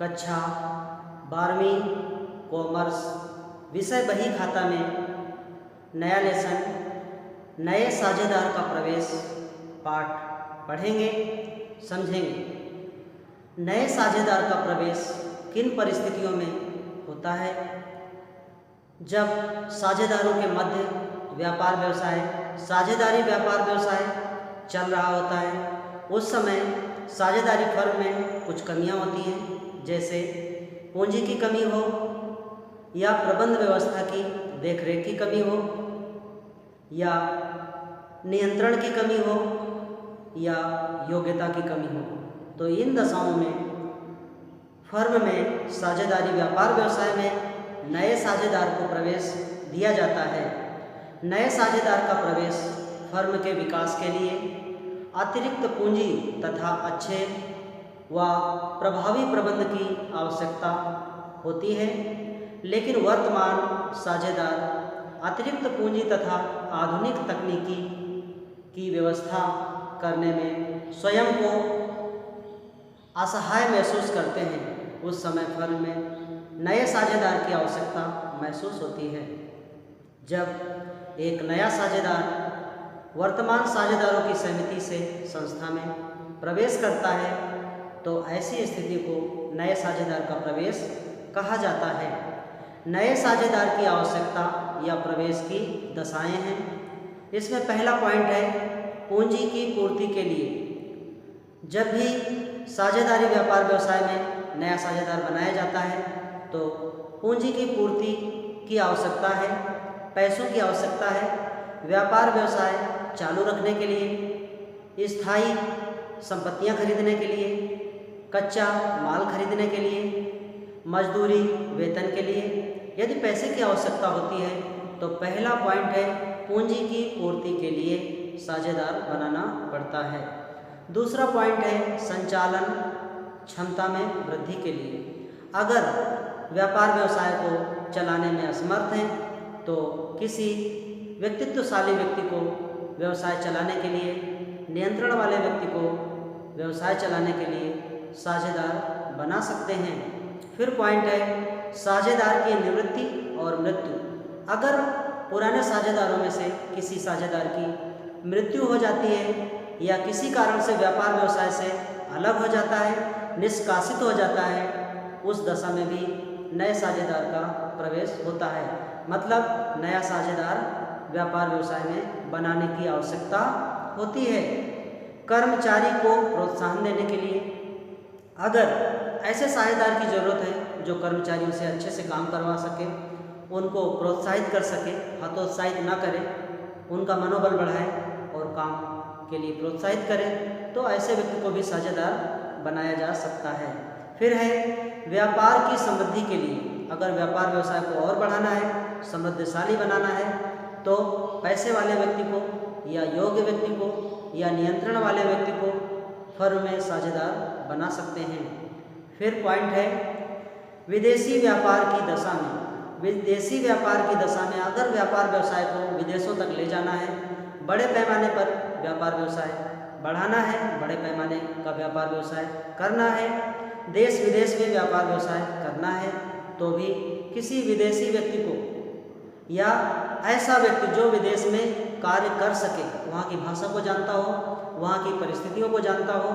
कक्षा 12वीं कॉमर्स विषय बही खाता में नया लेसन नए साझेदार का प्रवेश पाठ पढ़ेंगे, समझेंगे। नए साझेदार का प्रवेश किन परिस्थितियों में होता है? जब साझेदारों के मध्य व्यापार व्यवसाय, साझेदारी व्यापार व्यवसाय चल रहा होता है, उस समय साझेदारी फर्म में कुछ कमियां होती हैं, जैसे पूंजी की कमी हो या प्रबंध व्यवस्था की देखरेख की कमी हो या नियंत्रण की कमी हो या योग्यता की कमी हो। तो इन दशाओं में फर्म में साझेदारी व्यापार व्यवसाय में नए साझेदार को प्रवेश दिया जाता है। नए साझेदार का प्रवेश फर्म के विकास के लिए अतिरिक्त पूंजी तथा अच्छे व प्रभावी प्रबंध की आवश्यकता होती है, लेकिन वर्तमान साझेदार अतिरिक्त पूंजी तथा आधुनिक तकनीकी की व्यवस्था करने में स्वयं को असहाय महसूस करते हैं। उस समय फर्म में नए साझेदार की आवश्यकता महसूस होती है। जब एक नया साझेदार वर्तमान साझेदारों की सहमति से संस्था में प्रवेश करता है, तो ऐसी स्थिति को नए साझेदार का प्रवेश कहा जाता है। नए साझेदार की आवश्यकता या प्रवेश की दशाएं हैं। इसमें पहला पॉइंट है पूंजी की पूर्ति के लिए। जब भी साझेदारी व्यापार व्यवसाय में नया साझेदार बनाया जाता है, तो पूंजी की पूर्ति की आवश्यकता है, पैसों की आवश्यकता है। व्यापार व्यवसाय चालू रखने के लिए, स्थायी संपत्तियां खरीदने के लिए, कच्चा माल खरीदने के लिए, मजदूरी वेतन के लिए यदि पैसे की आवश्यकता होती है, तो पहला पॉइंट है पूंजी की पूर्ति के लिए साझेदार बनाना पड़ता है। दूसरा पॉइंट है संचालन क्षमता में वृद्धि के लिए। अगर व्यापार व्यवसाय को चलाने में असमर्थ हैं, तो किसी व्यक्तित्वशाली व्यक्ति को व्यवसाय चलाने के लिए, नियंत्रण वाले व्यक्ति को व्यवसाय चलाने के लिए साझेदार बना सकते हैं। फिर पॉइंट है साझेदार की निवृत्ति और मृत्यु। अगर पुराने साझेदारों में से किसी साझेदार की मृत्यु हो जाती है या किसी कारण से व्यापार व्यवसाय से अलग हो जाता है, निष्कासित हो जाता है, उस दशा में भी नए साझेदार का प्रवेश होता है। मतलब नया साझेदार व्यापार व्यवसाय में बनाने की आवश्यकता होती है। कर्मचारी को प्रोत्साहन देने के लिए, अगर ऐसे साझेदार की ज़रूरत है जो कर्मचारियों से अच्छे से काम करवा सके, उनको प्रोत्साहित कर सके, हतोत्साहित ना करे, उनका मनोबल बढ़ाए और काम के लिए प्रोत्साहित करे, तो ऐसे व्यक्ति को भी साझेदार बनाया जा सकता है। फिर है व्यापार की समृद्धि के लिए। अगर व्यापार व्यवसाय को और बढ़ाना है, समृद्धशाली बनाना है, तो पैसे वाले व्यक्ति को या योग्य व्यक्ति को या नियंत्रण वाले व्यक्ति को फर्म में साझेदार बना सकते हैं। फिर पॉइंट है विदेशी व्यापार की दशा में। विदेशी व्यापार की दशा में अगर व्यापार व्यवसाय को विदेशों तक ले जाना है, बड़े पैमाने पर व्यापार व्यवसाय बढ़ाना है, बड़े पैमाने का व्यापार व्यवसाय करना है, देश विदेश में व्यापार व्यवसाय करना है, तो भी किसी विदेशी व्यक्ति को या ऐसा व्यक्ति जो विदेश में कार्य कर सके, वहाँ की भाषा को जानता हो, वहाँ की परिस्थितियों को जानता हो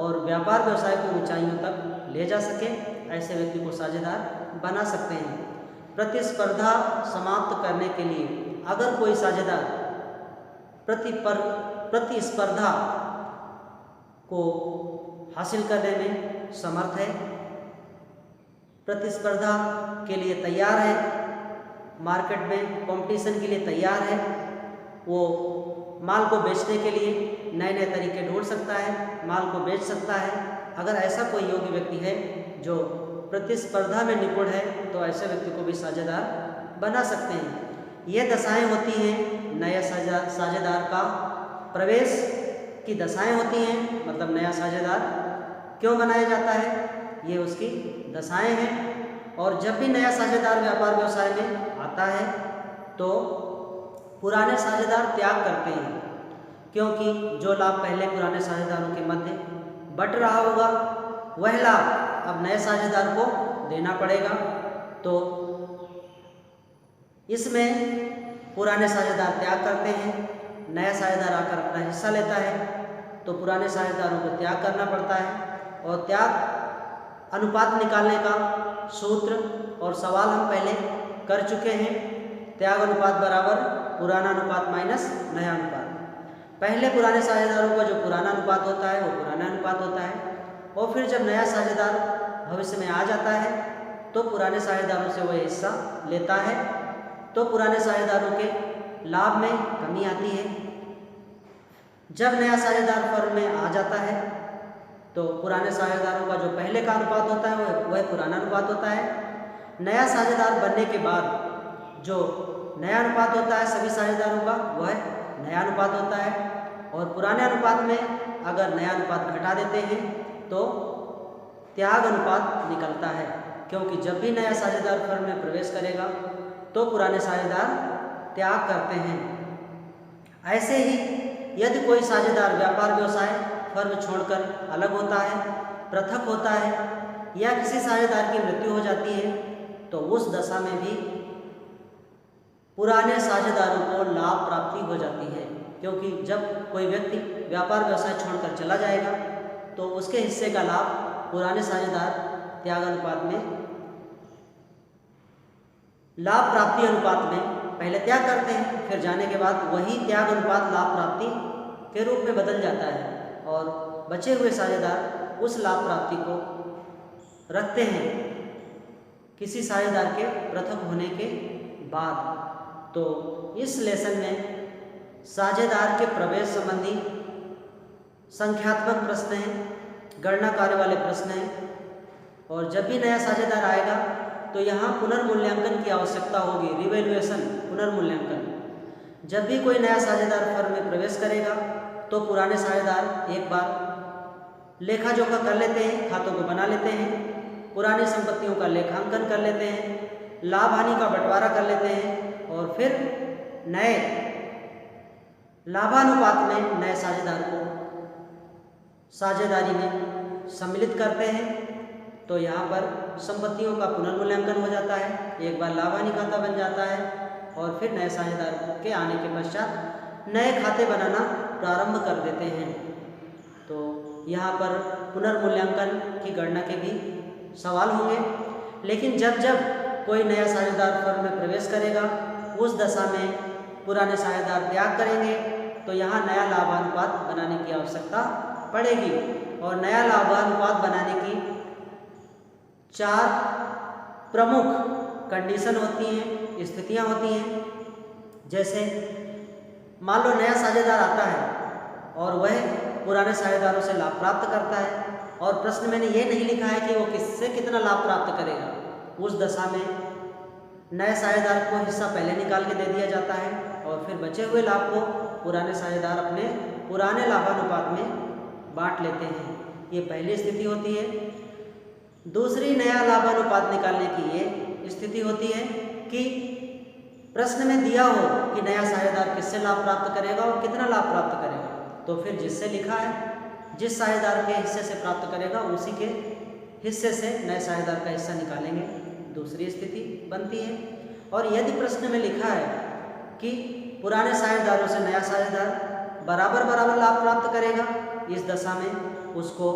और व्यापार व्यवसाय को ऊंचाइयों तक ले जा सके, ऐसे व्यक्ति को साझेदार बना सकते हैं। प्रतिस्पर्धा समाप्त करने के लिए अगर कोई साझेदार प्रतिस्पर्धा को हासिल करने में समर्थ है, प्रतिस्पर्धा के लिए तैयार है, मार्केट में कंपटीशन के लिए तैयार है, वो माल को बेचने के लिए नए नए तरीके ढूंढ सकता है, माल को बेच सकता है। अगर ऐसा कोई योग्य व्यक्ति है जो प्रतिस्पर्धा में निपुण है, तो ऐसे व्यक्ति को भी साझेदार बना सकते हैं। ये दशाएं होती हैं नया साझेदार का प्रवेश की दशाएं होती हैं। मतलब नया साझेदार क्यों बनाया जाता है, ये उसकी दशाएं हैं। और जब भी नया साझेदार व्यापार व्यवसाय में आता है, तो पुराने साझेदार त्याग करते हैं, क्योंकि जो लाभ पहले पुराने साझेदारों के मध्य बट रहा होगा वह लाभ अब नए साझेदार को देना पड़ेगा। तो इसमें पुराने साझेदार त्याग करते हैं, नया साझेदार आकर अपना हिस्सा लेता है, तो पुराने साझेदारों को त्याग करना पड़ता है। और त्याग अनुपात निकालने का सूत्र और सवाल हम पहले कर चुके हैं। त्याग अनुपात बराबर पुराना अनुपात माइनस नया अनुपात। पहले पुराने साझेदारों का जो पुराना अनुपात होता है वो पुराना अनुपात होता है, और फिर जब नया साझेदार भविष्य में आ जाता है तो पुराने साझेदारों से वह हिस्सा लेता है, तो पुराने साझेदारों के लाभ में कमी आती है। जब नया साझेदार फर्म में आ जाता है तो पुराने साझेदारों का जो पहले का अनुपात होता है वह पुराना अनुपात होता है। नया साझेदार बनने के बाद जो नया अनुपात होता है सभी साझेदारों का वह नया अनुपात होता है, और पुराने अनुपात में अगर नया अनुपात घटा देते हैं तो त्याग अनुपात निकलता है, क्योंकि जब भी नया साझेदार फर्म में प्रवेश करेगा तो पुराने साझेदार त्याग करते हैं। ऐसे ही यदि कोई साझेदार व्यापार व्यवसाय फर्म छोड़कर अलग होता है, पृथक होता है, या किसी साझेदार की मृत्यु हो जाती है, तो उस दशा में भी पुराने साझेदारों को लाभ प्राप्ति हो जाती है, क्योंकि जब कोई व्यक्ति व्यापार व्यवसाय छोड़कर चला जाएगा तो उसके हिस्से का लाभ पुराने साझेदार त्याग अनुपात में लाभ प्राप्ति अनुपात में पहले त्याग करते हैं, फिर जाने के बाद वही त्याग अनुपात लाभ प्राप्ति के रूप में बदल जाता है, और बचे हुए साझेदार उस लाभ प्राप्ति को रखते हैं किसी साझेदार के पृथक होने के बाद। तो इस लेसन में साझेदार के प्रवेश संबंधी संख्यात्मक प्रश्न हैं, गणना कार्य वाले प्रश्न हैं, और जब भी नया साझेदार आएगा तो यहाँ पुनर्मूल्यांकन की आवश्यकता होगी, रिवैल्यूएशन, पुनर्मूल्यांकन। जब भी कोई नया साझेदार फर्म में प्रवेश करेगा तो पुराने साझेदार एक बार लेखा जोखा कर लेते हैं, खातों को बना लेते हैं, पुरानी संपत्तियों का लेखांकन कर लेते हैं, लाभ हानि का बंटवारा कर लेते हैं, और फिर नए लाभानुपात में नए साझेदार को साझेदारी में सम्मिलित करते हैं। तो यहाँ पर संपत्तियों का पुनर्मूल्यांकन हो जाता है, एक बार लाभ हानि खाता बन जाता है, और फिर नए साझेदार के आने के पश्चात नए खाते बनाना प्रारंभ कर देते हैं। तो यहाँ पर पुनर्मूल्यांकन की गणना के भी सवाल होंगे, लेकिन जब जब कोई नया साझेदार फर्म में प्रवेश करेगा उस दशा में पुराने साझेदार त्याग करेंगे, तो यहाँ नया लाभानुपात बनाने की आवश्यकता पड़ेगी। और नया लाभानुपात बनाने की 4 प्रमुख कंडीशन होती हैं, स्थितियाँ होती हैं। जैसे मान लो नया साझेदार आता है और वह पुराने साझेदारों से लाभ प्राप्त करता है, और प्रश्न मैंने ये नहीं लिखा है कि वो किससे कितना लाभ प्राप्त करेगा। उस दशा में नए साझेदार को हिस्सा पहले निकाल के दे दिया जाता है, और फिर बचे हुए लाभ को पुराने साझेदार अपने पुराने लाभानुपात में बांट लेते हैं। ये पहली स्थिति होती है। दूसरी नया लाभानुपात निकालने की ये स्थिति होती है कि प्रश्न में दिया हो कि नया साझेदार किससे लाभ प्राप्त करेगा और कितना लाभ प्राप्त करेगा, तो फिर जिससे लिखा है जिस साझेदार के हिस्से से प्राप्त करेगा उसी के हिस्से से नए साझेदार का हिस्सा निकालेंगे, दूसरी स्थिति बनती है। और यदि प्रश्न में लिखा है कि पुराने साझेदारों से नया साझेदार बराबर बराबर लाभ प्राप्त करेगा, इस दशा में उसको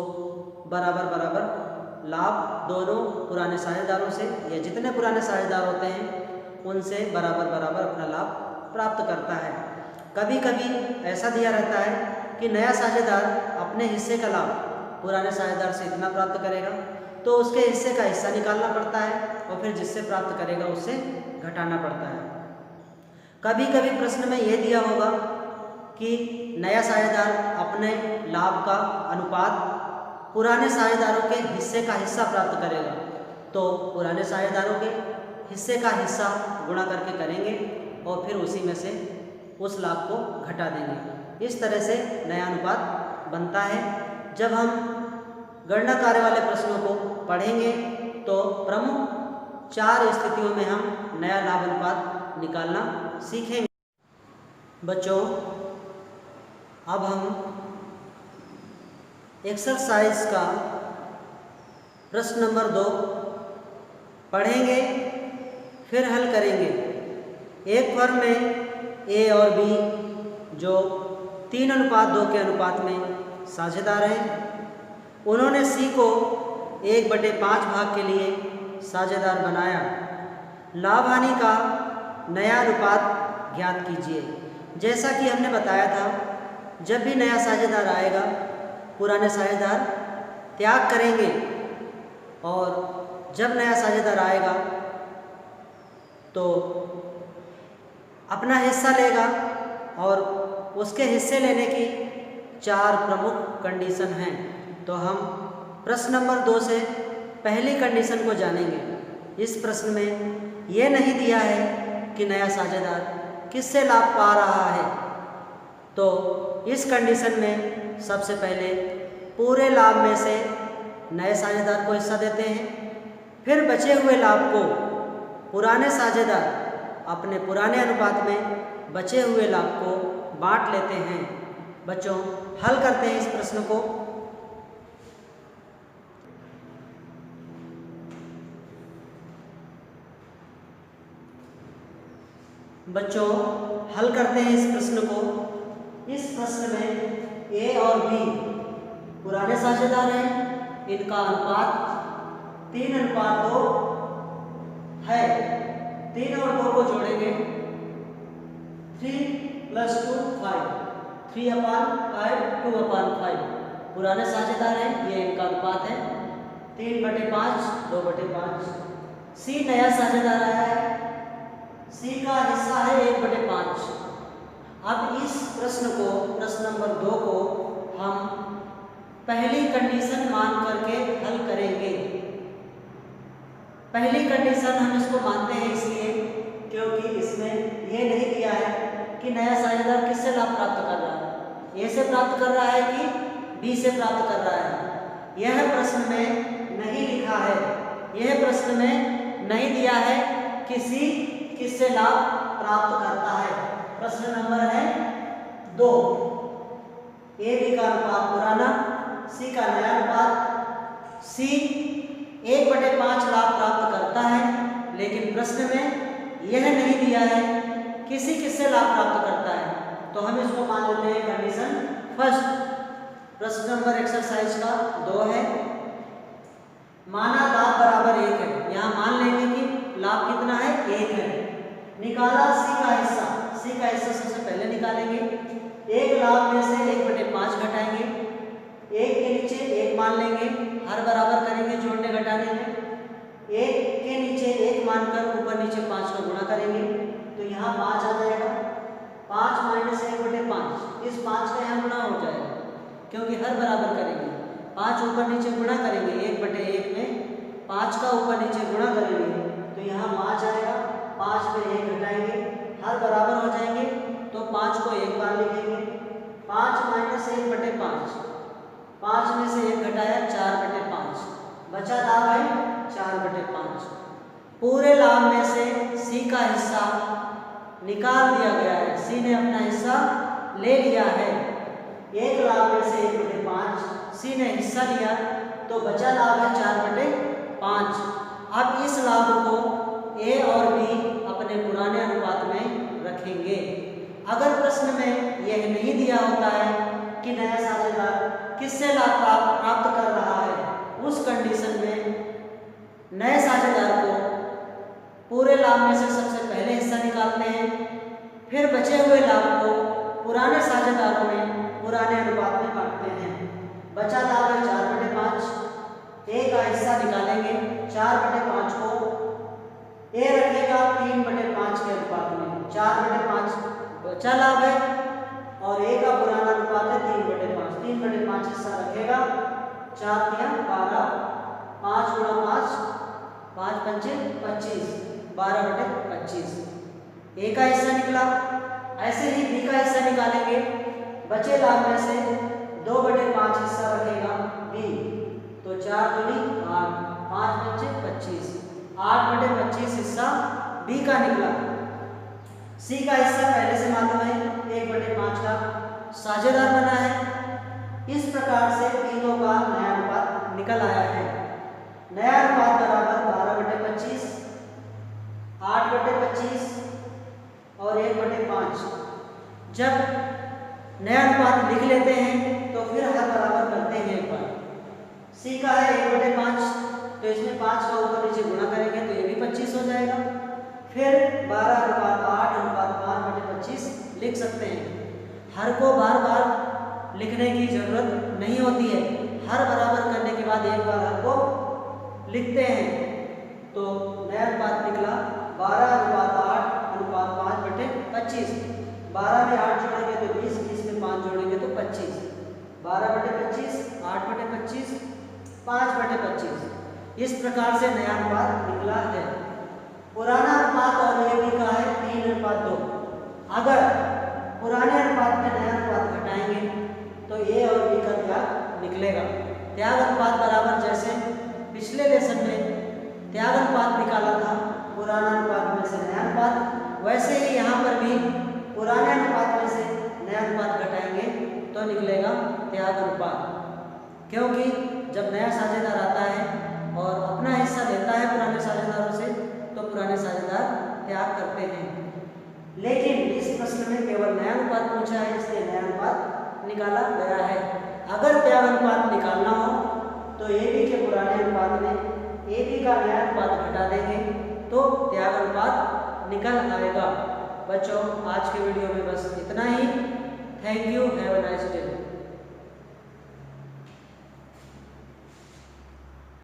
बराबर बराबर लाभ दोनों पुराने साझेदारों से या जितने पुराने साझेदार होते हैं उनसे बराबर बराबर अपना लाभ प्राप्त करता है। कभी कभी ऐसा दिया रहता है कि नया साझेदार अपने हिस्से का लाभ पुराने साझेदार से इतना प्राप्त करेगा, तो उसके हिस्से का हिस्सा निकालना पड़ता है, और फिर जिससे प्राप्त करेगा उससे घटाना पड़ता है। कभी कभी प्रश्न में यह दिया होगा कि नया साझेदार अपने लाभ का अनुपात पुराने साझेदारों के हिस्से का हिस्सा प्राप्त करेगा, तो पुराने साझेदारों के हिस्से का हिस्सा गुणा करके करेंगे और फिर उसी में से उस लाभ को घटा देंगे। इस तरह से नया अनुपात बनता है। जब हम गणना कार्य वाले प्रश्नों को पढ़ेंगे तो प्रमुख 4 स्थितियों में हम नया लाभ अनुपात निकालना सीखेंगे। बच्चों, अब हम एक्सरसाइज का प्रश्न नंबर 2 पढ़ेंगे फिर हल करेंगे। एक फर्म में ए और बी जो 3:2 के अनुपात में साझेदार हैं, उन्होंने सी को 1/5 भाग के लिए साझेदार बनाया। लाभ हानि का नया अनुपात ज्ञात कीजिए। जैसा कि हमने बताया था, जब भी नया साझेदार आएगा पुराने साझेदार त्याग करेंगे और जब नया साझेदार आएगा तो अपना हिस्सा लेगा और उसके हिस्से लेने की 4 प्रमुख कंडीशन हैं। तो हम प्रश्न नंबर 2 से पहली कंडीशन को जानेंगे। इस प्रश्न में यह नहीं दिया है कि नया साझेदार किससे लाभ पा रहा है, तो इस कंडीशन में सबसे पहले पूरे लाभ में से नए साझेदार को हिस्सा देते हैं, फिर बचे हुए लाभ को पुराने साझेदार अपने पुराने अनुपात में बचे हुए लाभ को बांट लेते हैं। बच्चों, हल करते हैं इस प्रश्न को। बच्चों, हल करते हैं इस प्रश्न को। इस प्रश्न में ए और बी पुराने साझेदार हैं, इनका अनुपात 3:2 है। 3 और 2 को जोड़ेंगे 3 + 2 5, 3/5 2/5 पुराने साझेदार हैं, ये इनका अनुपात है 3/5 2/5। सी नया साझेदार आया है, सी का हिस्सा है 1/5। अब इस प्रश्न को, प्रश्न नंबर 2 को हम पहली कंडीशन मान करके हल करेंगे। पहली कंडीशन हम इसको मानते हैं इसलिए क्योंकि इसमें ये नहीं दिया है कि नया साझेदार किससे लाभ प्राप्त कर रहा है, ए से प्राप्त कर रहा है कि बी से प्राप्त कर रहा है। यह प्रश्न में नहीं लिखा है, यह प्रश्न में नहीं दिया है कि सी किससे लाभ प्राप्त करता है। प्रश्न नंबर है 2। ए बी का अनुपात पुराना, सी का नया अनुपात। सी 1/5 लाभ प्राप्त करता है, लेकिन प्रश्न में यह नहीं दिया है कि सी किससे लाभ प्राप्त करता है, तो हम इसको मान लेते हैं कंडीशन फर्स्ट। प्रश्न नंबर एक्सरसाइज का 2 है। माना लाभ बराबर 1 है, यहाँ मान लेंगे कि लाभ कितना है, 1 है। निकाला सी का हिस्सा, सी का हिस्सा सबसे पहले निकालेंगे। एक लाभ में से 1/5 घटाएंगे, 1 के नीचे 1 मान लेंगे, हर बराबर करेंगे जोड़ने घटाने में। 1 के नीचे 1 मानकर ऊपर नीचे 5 का गुणा करेंगे, तो यहाँ 5 आ जाएगा। 5 - 1/5, इस 5 का यहाँ गुणा हो जाएगा क्योंकि हर बराबर करेंगे। 5 ऊपर नीचे गुणा करेंगे, 1/1 में 5 का ऊपर नीचे गुणा करेंगे, तो यहाँ 5 आएगा। 5 में 1 घटाएंगे, हर बराबर हो जाएंगे, तो 5 को एक बार लिखेंगे। 5 - 1/5, 5 में से 1 घटाया 4/5, बचा लाभ है 4/5। पूरे लाभ में से सी का हिस्सा निकाल दिया गया है, सी ने अपना हिस्सा ले लिया है। एक लाभ में से 1/5 सी ने हिस्सा लिया, तो बचा लाभ है 4/5। अब इस लाभ को ए और बी अपने पुराने अनुपात में रखेंगे। अगर प्रश्न में यह नहीं दिया होता है कि नया साझेदार किससे लाभ प्राप्त कर रहा है, उस कंडीशन में नए साझेदार को पूरे लाभ में से सबसे पहले हिस्सा निकालते हैं, फिर बचे हुए लाभ को पुराने साझेदारों में पुराने अनुपात में बांटते हैं। बचा लाभ है 4/5। ए का हिस्सा निकालेंगे, 4/5 को ए रखेगा 3/5 के अनुपात में, 4/5 बचा लाभ है और ए का पुराना अनुपात है 3/5। 3/5 हिस्सा रखेगा, 4 × 12, 5 × 5, 5 × 5 = 25, 12/25 ए का हिस्सा निकला। ऐसे ही बी का हिस्सा निकालेंगे, बचे लाभ में से 2/5 हिस्सा रखेगा बी, तो 4 दूनी 8, 5 × 5 = 25, 8/25 हिस्सा बी का निकला। सी का हिस्सा पहले से मालूम है 1/5 का साझेदार बना है। इस प्रकार से तीनों का नया अनुपात निकल आया है। नया अनुपात बराबर 12/25, 8/25 और 1/5। जब नया अनुपात लिख लेते हैं तो फिर हर बराबर करते हैं एक बार। सी का है 1/5, तो इसमें 5 का ऊपर नीचे गुणा करेंगे तो ये भी 25 हो जाएगा। फिर 12/8/5/25 लिख सकते हैं। हर को बार बार लिखने की जरूरत नहीं होती है, हर बराबर करने के बाद एक बार हर को लिखते हैं। तो नया अनुपात निकला 12/8/5/25। 12 में 8 जोड़ेंगे तो 20, 20 में 5 जोड़ेंगे तो 25। 12/25, 8/25, 5/25। इस प्रकार से नया अनुपात निकला है। पुराना अनुपात और ए बी का है 3:2। अगर पुराने अनुपात में नया अनुपात घटाएंगे तो ए और बी का त्याग निकलेगा। त्याग अनुपात बराबर जैसे पिछले लेसन में त्याग अनुपात निकाला था पुराना अनुपात में से नया अनुपात, वैसे ही यहाँ पर भी पुराने अनुपात में से नया अनुपात घटाएंगे तो निकलेगा त्याग अनुपात। क्योंकि जब नया साझेदार आता है और अपना हिस्सा लेता है पुराने साझेदारों से तो पुराने साझेदार त्याग करते हैं। लेकिन इस प्रश्न में केवल नया अनुपात पूछा है, इसलिए नया अनुपात निकाला गया है। अगर त्याग अनुपात निकालना हो तो ए बी के पुराने अनुपात में ए बी का नया अनुपात घटा देंगे तो त्याग अनुपात निकल आएगा। बच्चों, आज के वीडियो में बस इतना ही। Thank you, have a nice day.